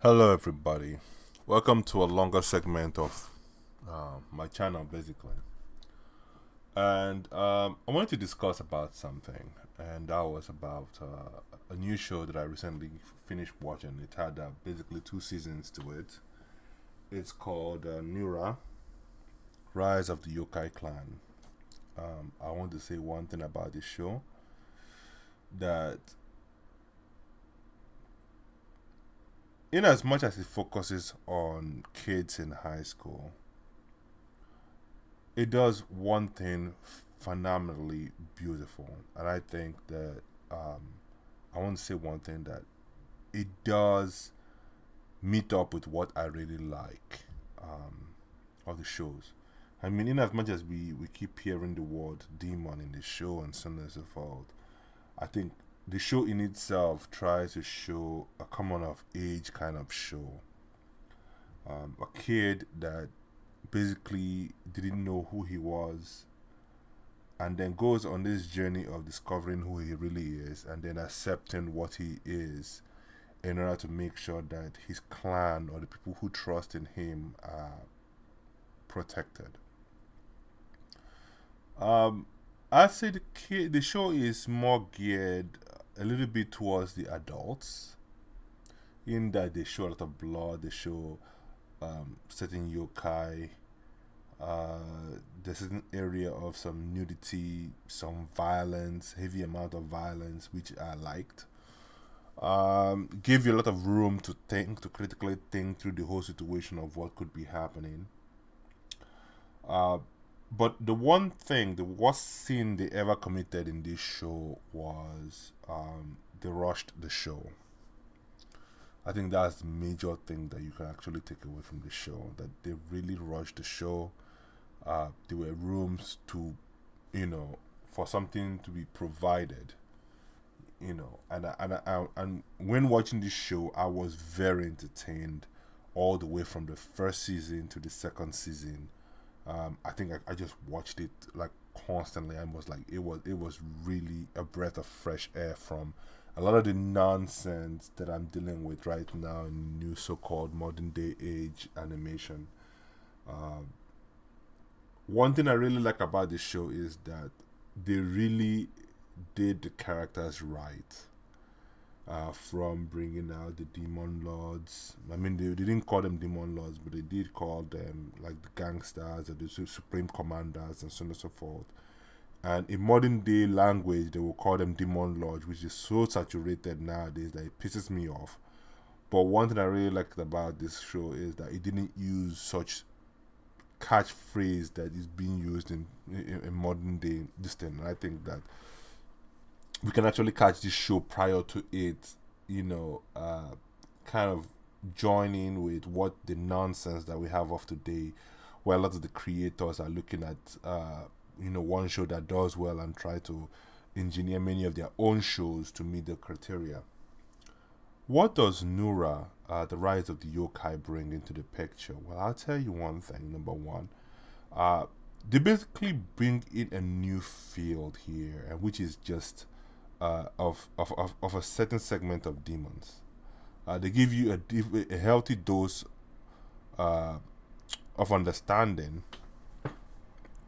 Hello, everybody. Welcome to a longer segment of my channel, basically. And I wanted to discuss about something, and that was about a new show that I recently finished watching. It had basically two seasons to it. It's called Nura, Rise of the Yokai Clan. I want to say one thing about this show that, in as much as it focuses on kids in high school, it does one thing phenomenally beautiful, and I think that I want to say one thing that it does meet up with what I really like of the shows. I mean, in as much as we keep hearing the word demon in the show and so on and so forth, I think the show in itself tries to show a coming of age kind of show. A kid that basically didn't know who he was and then goes on this journey of discovering who he really is and then accepting what he is in order to make sure that his clan or the people who trust in him are protected. Um, I'd say the show is more geared a little bit towards the adults, in that they show a lot of blood, they show certain yokai, there's an area of some nudity, some violence, heavy amount of violence, which I liked. Give you a lot of room to think, to critically think through the whole situation of what could be happening. Uh, but the one thing, the worst sin they ever committed in this show was they rushed the show. I think that's the major thing that you can actually take away from the show. That they really rushed the show. There were rooms to, for something to be provided, and when watching this show, I was very entertained all the way from the first season to the second season. I think I just watched it like constantly and was like it was really a breath of fresh air from a lot of the nonsense that I'm dealing with right now in new so-called modern day age animation. Um, One thing I really like about this show is that they really did the characters right. From bringing out the demon lords. I mean, they didn't call them demon lords, but they did call them like the gangsters or the supreme commanders and so on and so forth. And in modern day language, they will call them demon lords, which is so saturated nowadays that it pisses me off. But one thing I really liked about this show is that it didn't use such catchphrase that is being used in modern day this thing. And I think that we can actually catch this show prior to it, you know, uh, kind of join in with what the nonsense that we have of today, where a lot of the creators are looking at, one show that does well and try to engineer many of their own shows to meet the criteria. What does Nura, the rise of the yokai, bring into the picture? Well, I'll tell you one thing. Number one, uh, they basically bring in a new field here, and which is just of a certain segment of demons. They give you a healthy dose uh, of understanding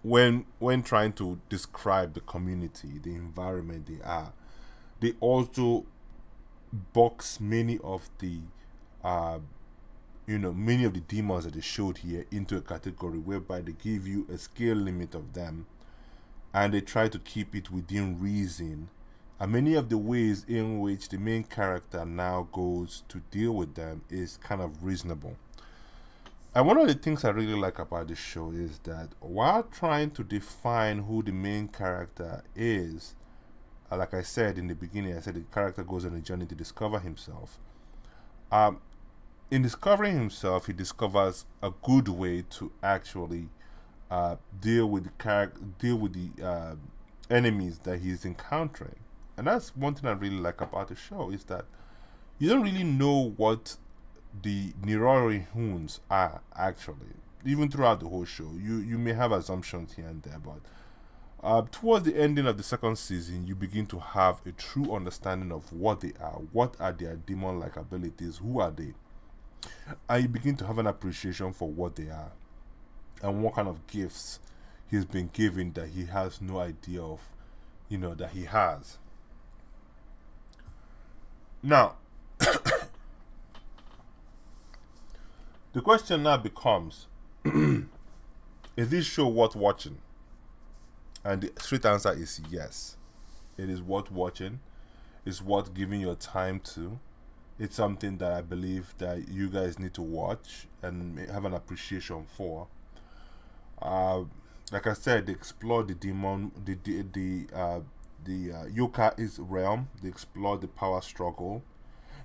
when trying to describe the community, the environment they are. They also box many of the uh, many of the demons that they showed here into a category whereby they give you a scale limit of them and they try to keep it within reason. And many of the ways in which the main character now goes to deal with them is kind of reasonable. And one of the things I really like about this show is that while trying to define who the main character is, like I said in the beginning, I said the character goes on a journey to discover himself. Um, in discovering himself, he discovers a good way to actually deal with the enemies that he's encountering. And that's one thing I really like about the show is that you don't really know what the Nirori Hoons are actually. Even throughout the whole show, you may have assumptions here and there, but towards the ending of the second season, you begin to have a true understanding of what they are, what are their demon-like abilities, who are they, and you begin to have an appreciation for what they are and what kind of gifts he's been given that he has no idea of, that he has. Now, the question now becomes, is this show worth watching? And the straight answer is yes. It is worth watching. It's worth giving your time to. It's something that I believe that you guys need to watch and have an appreciation for. Uh, like I said, they explore the demon, the yokai is realm. They explore the power struggle.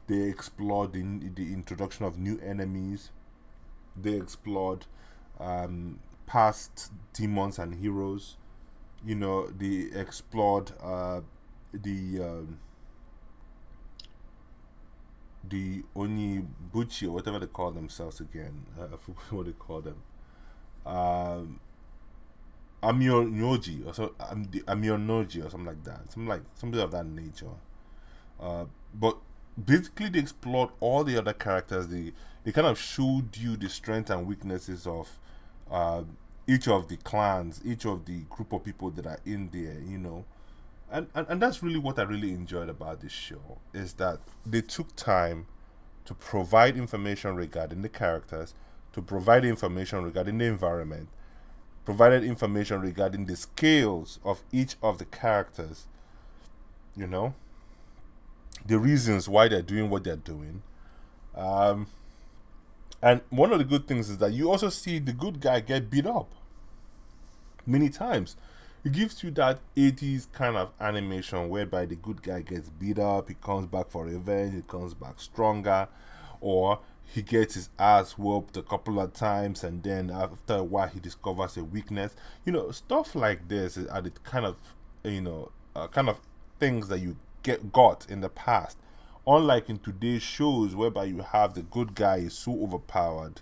They explored the introduction of new enemies. They explored past demons and heroes. They explored the the Onibuchi or whatever they call themselves again. I forgot what they call them. Um, Amionyoji or so, the Amionyoji or something like that. Something of that nature. But basically, they explored all the other characters. They kind of showed you the strengths and weaknesses of uh, each of the clans, each of the group of people that are in there. And that's really what I really enjoyed about this show is that they took time to provide information regarding the characters, to provide information regarding the environment, provided information regarding the skills of each of the characters, you know, the reasons why they're doing what they're doing. Um, and one of the good things is that you also see the good guy get beat up many times. It gives you that 80s kind of animation whereby the good guy gets beat up, he comes back for revenge, he comes back stronger, or he gets his ass whooped a couple of times and then after a while he discovers a weakness. Stuff like this are the kind of things that you got in the past. Unlike in today's shows whereby you have the good guy is so overpowered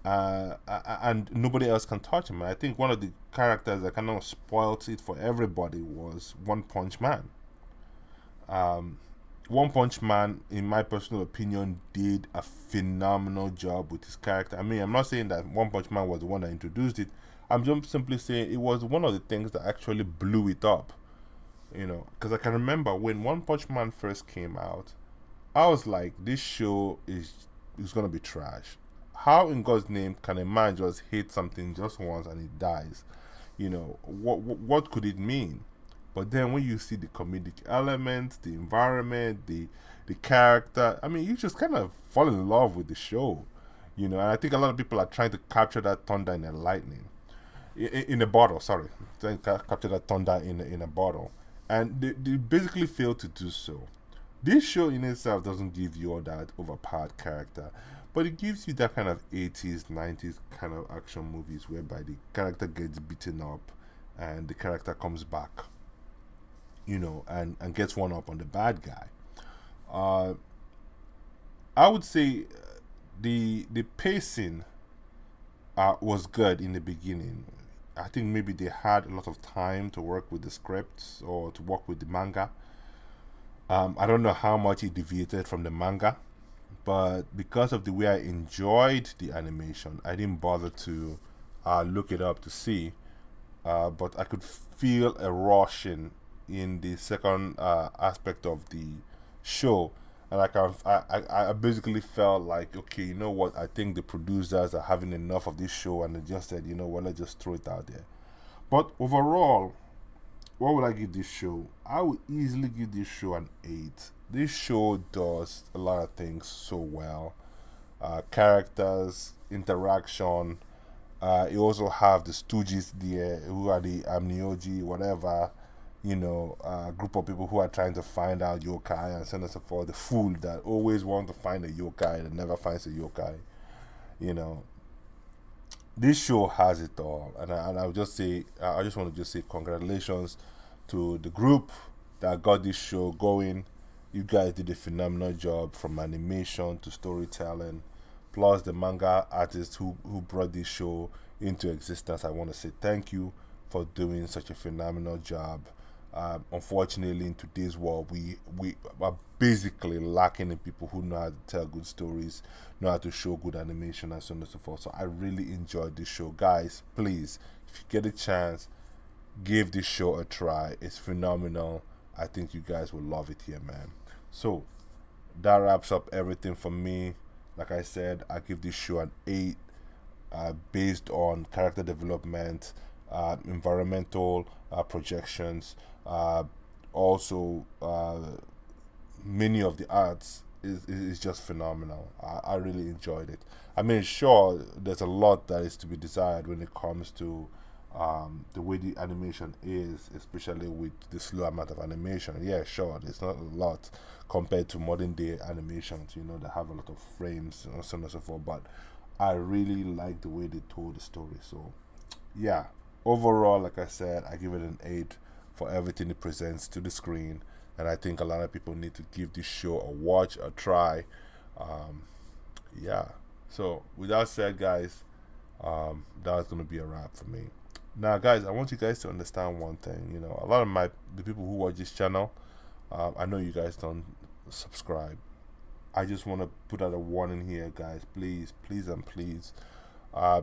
and nobody else can touch him. I think one of the characters that kind of spoiled it for everybody was One Punch Man. Um, One Punch Man, in my personal opinion, did a phenomenal job with his character. I mean, I'm not saying that One Punch Man was the one that introduced it. I'm just simply saying it was one of the things that actually blew it up. Because I can remember when One Punch Man first came out, I was like, this show is gonna be trash. How in God's name can a man just hate something just once and it dies? What could it mean? But then when you see the comedic elements, the environment, the character, I mean, you just kind of fall in love with the show. And I think a lot of people are trying to capture that thunder in a lightning, in a bottle. Sorry, trying to capture that thunder in a bottle, and they basically fail to do so. This show in itself doesn't give you all that overpowered character, but it gives you that kind of 80s, 90s kind of action movies whereby the character gets beaten up and the character comes back, and gets one up on the bad guy. Uh, I would say the pacing was good in the beginning. I think maybe they had a lot of time to work with the scripts or to work with the manga. I don't know how much it deviated from the manga, but because of the way I enjoyed the animation, I didn't bother to look it up to see. But I could feel a rushing in the second aspect of the show, and I basically felt like, okay, you know what? I think the producers are having enough of this show, and they just said, you know what? Let's just throw it out there. But overall, what would I give this show? I would easily give this show an 8. This show does a lot of things so well. Characters, interaction. You also have the Stooges there, who are the Amnioji, whatever, group of people who are trying to find out yokai and so on and so forth. The fool that always wants to find a yokai and never finds a yokai. You know, this show has it all, and I would just say, I just want to just say congratulations to the group that got this show going. You guys did a phenomenal job from animation to storytelling, plus the manga artists who brought this show into existence. I want to say thank you for doing such a phenomenal job. Unfortunately, in today's world, we are basically lacking in people who know how to tell good stories, know how to show good animation, and so on and so forth. So I really enjoyed this show, guys. Please, if you get a chance, give this show a try. It's phenomenal. I think you guys will love it here, man. So that wraps up everything for me. Like I said, I give this show an 8, based on character development, environmental projections, also many of the arts is just phenomenal. I really enjoyed it. I mean, sure, there's a lot that is to be desired when it comes to the way the animation is, especially with the slow amount of animation. Yeah, sure, there's not a lot compared to modern day animations, that have a lot of frames and so on and so forth. But I really like the way they told the story. So, yeah, overall, like I said, I give it an 8 for everything it presents to the screen. And I think a lot of people need to give this show a watch, a try. Yeah. So, with that said, guys, that's going to be a wrap for me. Now, guys, I want you guys to understand one thing. A lot of the people who watch this channel, I know you guys don't subscribe. I just want to put out a warning here, guys. Please, please, and please,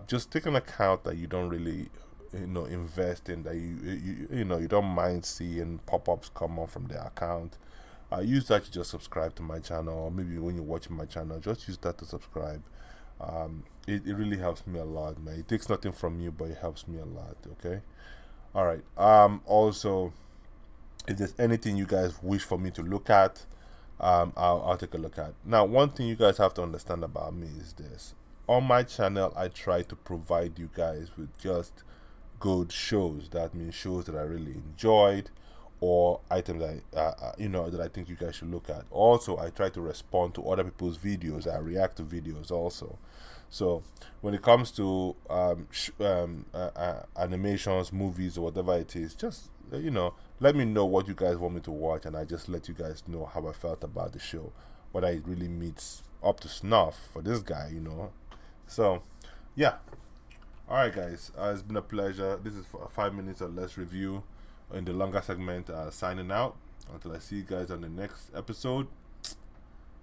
just take an account that you don't really, invest in, that you don't mind seeing pop-ups come on from their account. Use that to just subscribe to my channel, or maybe when you're watching my channel, just use that to subscribe. It really helps me a lot, man. It takes nothing from you, but it helps me a lot. Okay. All right. Also, if there's anything you guys wish for me to look at, I'll take a look at. Now, one thing you guys have to understand about me is this: on my channel, I try to provide you guys with just good shows. That means shows that I really enjoyed, or items that I think you guys should look at. Also, I try to respond to other people's videos. I react to videos also. So when it comes to animations, movies, or whatever it is, just let me know what you guys want me to watch, and I just let you guys know how I felt about the show, whether it really meets up to snuff for this guy. So yeah. All right, guys. It's been a pleasure. This is for a 5 minutes or less review in the longer segment. Signing out until I see you guys on the next episode.